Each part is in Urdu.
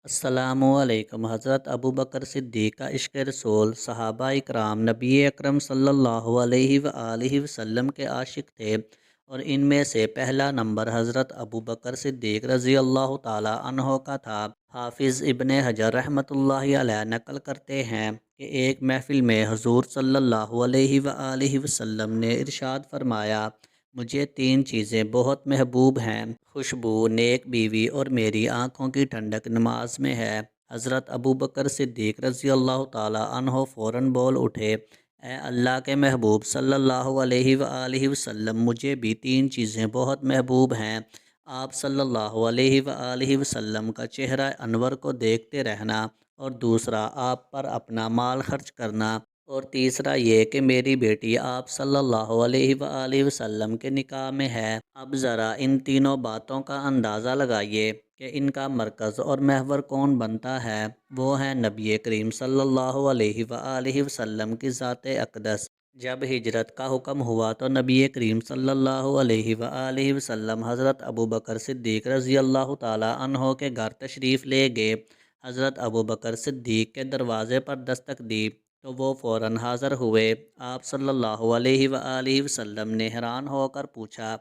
السلام علیکم۔ حضرت ابوبکر صدیق کا عشق رسول، صحابہ اکرام نبی اکرم صلی اللہ علیہ وآلہ وسلم کے عاشق تھے، اور ان میں سے پہلا نمبر حضرت ابوبکر صدیق رضی اللہ تعالی عنہ کا تھا۔ حافظ ابن حجر رحمۃ اللہ علیہ نقل کرتے ہیں کہ ایک محفل میں حضور صلی اللہ علیہ وآلہ وسلم نے ارشاد فرمایا، مجھے تین چیزیں بہت محبوب ہیں، خوشبو، نیک بیوی اور میری آنکھوں کی ٹھنڈک نماز میں ہے۔ حضرت ابوبکر صدیق رضی اللہ تعالی عنہ فوراً بول اٹھے، اے اللہ کے محبوب صلی اللہ علیہ وآلہ وسلم، مجھے بھی تین چیزیں بہت محبوب ہیں۔ آپ صلی اللہ علیہ وآلہ وسلم کا چہرہ انور کو دیکھتے رہنا، اور دوسرا آپ پر اپنا مال خرچ کرنا، اور تیسرا یہ کہ میری بیٹی آپ صلی اللہ علیہ وآلہ وسلم کے نکاح میں ہے۔ اب ذرا ان تینوں باتوں کا اندازہ لگائیے کہ ان کا مرکز اور محور کون بنتا ہے۔ وہ ہیں نبی کریم صلی اللہ علیہ وآلہ وسلم کی ذات اقدس۔ جب ہجرت کا حکم ہوا تو نبی کریم صلی اللہ علیہ وآلہ وسلم حضرت ابوبکر صدیق رضی اللہ تعالی عنہ کے گھر تشریف لے گئے۔ حضرت ابوبکر صدیق کے دروازے پر دستک دی تو وہ فوراً حاضر ہوئے۔ آپ صلی اللہ علیہ وآلہ وسلم نے حیران ہو کر پوچھا،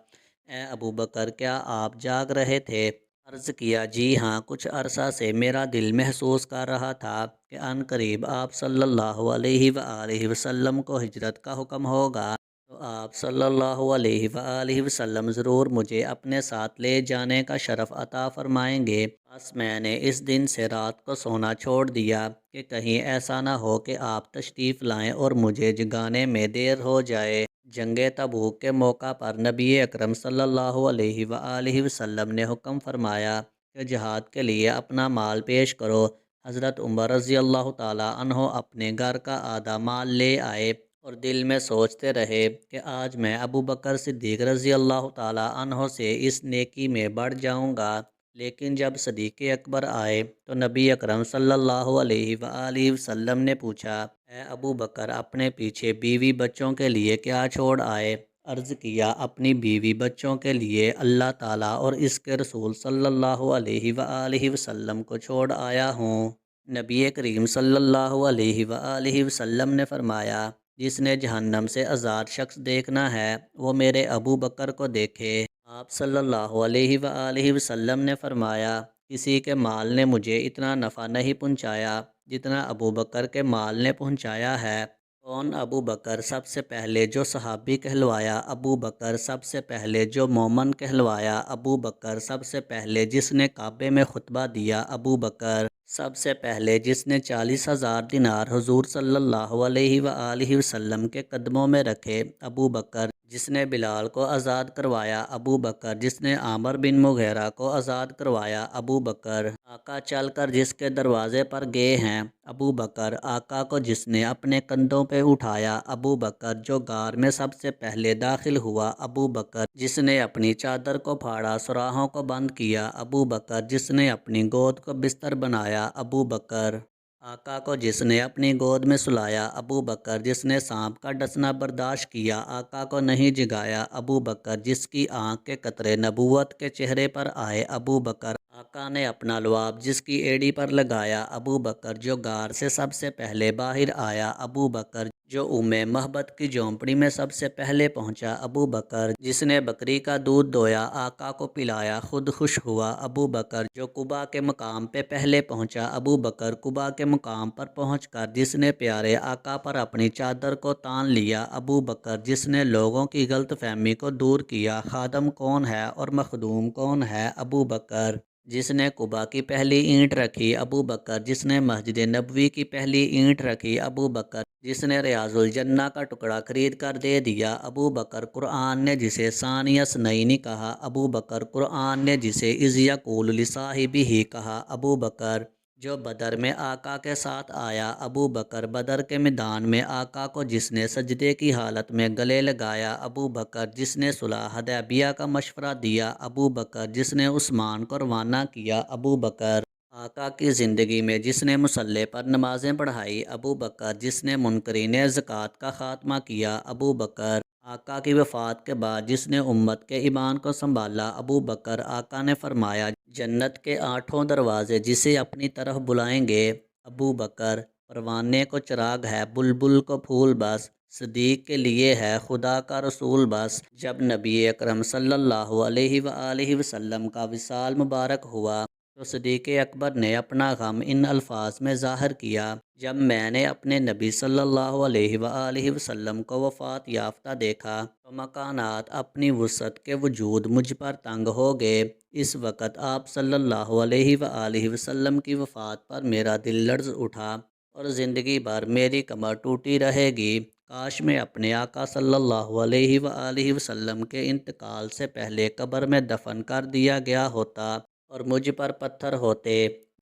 اے ابوبکر، کیا آپ جاگ رہے تھے؟ عرض کیا، جی ہاں، کچھ عرصہ سے میرا دل محسوس کر رہا تھا کہ عن قریب آپ صلی اللہ علیہ وآلہ وسلم کو ہجرت کا حکم ہوگا، تو آپ صلی اللہ علیہ وآلہ وسلم ضرور مجھے اپنے ساتھ لے جانے کا شرف عطا فرمائیں گے۔ بس میں نے اس دن سے رات کو سونا چھوڑ دیا کہ کہیں ایسا نہ ہو کہ آپ تشریف لائیں اور مجھے جگانے میں دیر ہو جائے۔ جنگ تبوک کے موقع پر نبی اکرم صلی اللہ علیہ وآلہ وسلم نے حکم فرمایا کہ جہاد کے لیے اپنا مال پیش کرو۔ حضرت عمر رضی اللہ تعالی عنہ اپنے گھر کا آدھا مال لے آئے اور دل میں سوچتے رہے کہ آج میں ابوبکر صدیق رضی اللہ تعالی عنہ سے اس نیکی میں بڑھ جاؤں گا۔ لیکن جب صدیق اکبر آئے تو نبی اکرم صلی اللہ علیہ وآلہ وسلم نے پوچھا، اے ابوبکر، اپنے پیچھے بیوی بچوں کے لیے کیا چھوڑ آئے؟ عرض کیا، اپنی بیوی بچوں کے لیے اللہ تعالیٰ اور اس کے رسول صلی اللہ علیہ وآلہ وسلم کو چھوڑ آیا ہوں۔ نبی کریم صلی اللہ علیہ وآلہ وسلم نے فرمایا، جس نے جہنم سے آزاد شخص دیکھنا ہے وہ میرے ابو بکر کو دیکھے۔ آپ صلی اللہ علیہ وآلہ وسلم نے فرمایا، کسی کے مال نے مجھے اتنا نفع نہیں پہنچایا جتنا ابو بکر کے مال نے پہنچایا ہے۔ کون ابو بکر؟ سب سے پہلے جو صحابی کہلوایا ابو بکر، سب سے پہلے جو مومن کہلوایا ابو بکر، سب سے پہلے جس نے کعبے میں خطبہ دیا ابو بکر، سب سے پہلے جس نے 40,000 دینار حضور صلی اللہ علیہ وآلہ وسلم کے قدموں میں رکھے ابو بکر، جس نے بلال کو آزاد کروایا ابو بکر، جس نے عامر بن مغیرہ کو آزاد کروایا ابو بکر، آقا چل کر جس کے دروازے پر گئے ہیں ابو بکر، آقا کو جس نے اپنے کندھوں پہ اٹھایا ابو بکر، جو غار میں سب سے پہلے داخل ہوا ابو بکر، جس نے اپنی چادر کو پھاڑا، سراہوں کو بند کیا ابو بکر، جس نے اپنی گود کو بستر بنایا ابو بکر، آقا کو جس نے اپنی گود میں سلایا ابو بکر، جس نے سانپ کا ڈسنا برداشت کیا، آقا کو نہیں جگایا ابو بکر، جس کی آنکھ کے قطرے نبوت کے چہرے پر آئے ابو بکر، آقا نے اپنا لعاب جس کی ایڑی پر لگایا ابو بکر، جو غار سے سب سے پہلے باہر آیا ابو بکر، جو محبت کی جھونپڑی میں سب سے پہلے پہنچا ابو بکر، جس نے بکری کا دودھ دویا، آقا کو پلایا، خود خوش ہوا ابو بکر، جو قبا کے مقام پہ پہلے پہنچا ابو بکر، قبا کے مقام پر پہنچ کر جس نے پیارے آقا پر اپنی چادر کو تان لیا ابو بکر، جس نے لوگوں کی غلط فہمی کو دور کیا، خادم کون ہے اور مخدوم کون ہے ابو بکر، جس نے قبا کی پہلی اینٹ رکھی ابو بکر، جس نے مسجد نبوی کی پہلی اینٹ رکھی ابو بکر، جس نے ریاض الجنہ کا ٹکڑا خرید کر دے دیا ابو بکر، قرآن نے جسے ثانی اثنین کہا ابو بکر، قرآن نے جسے اذ یقول لصاحبہ کہا ابو بکر، جو بدر میں آقا کے ساتھ آیا ابو بکر، بدر کے میدان میں آقا کو جس نے سجدے کی حالت میں گلے لگایا ابو بکر، جس نے صلح حدیبیہ کا مشورہ دیا ابو بکر، جس نے عثمان کو روانہ کیا ابو بکر، آقا کی زندگی میں جس نے مصلی پر نمازیں پڑھائی ابو بکر، جس نے منکرین زکوٰۃ کا خاتمہ کیا ابو بکر، آقا کی وفات کے بعد جس نے امت کے ایمان کو سنبھالا ابو بکر، آقا نے فرمایا جنت کے 8 دروازے جسے اپنی طرف بلائیں گے۔ ابو بکر: پروانے کو چراغ ہے، بلبل کو پھول بس، صدیق کے لیے ہے خدا کا رسول بس۔ جب نبی اکرم صلی اللہ علیہ وآلہ وسلم کا وصال مبارک ہوا تو صدیق اکبر نے اپنا غم ان الفاظ میں ظاہر کیا: جب میں نے اپنے نبی صلی اللہ علیہ وآلہ وسلم کو وفات یافتہ دیکھا تو مکانات اپنی وسعت کے وجود مجھ پر تنگ ہو گئے۔ اس وقت آپ صلی اللہ علیہ وآلہ وسلم کی وفات پر میرا دل لرز اٹھا اور زندگی بھر میری کمر ٹوٹی رہے گی۔ کاش میں اپنے آقا صلی اللہ علیہ وآلہ وسلم کے انتقال سے پہلے قبر میں دفن کر دیا گیا ہوتا اور مجھ پر پتھر ہوتے۔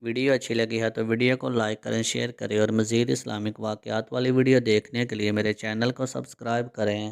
ویڈیو اچھی لگی ہے تو ویڈیو کو لائک کریں، شیئر کریں اور مزید اسلامک واقعات والی ویڈیو دیکھنے کے لیے میرے چینل کو سبسکرائب کریں۔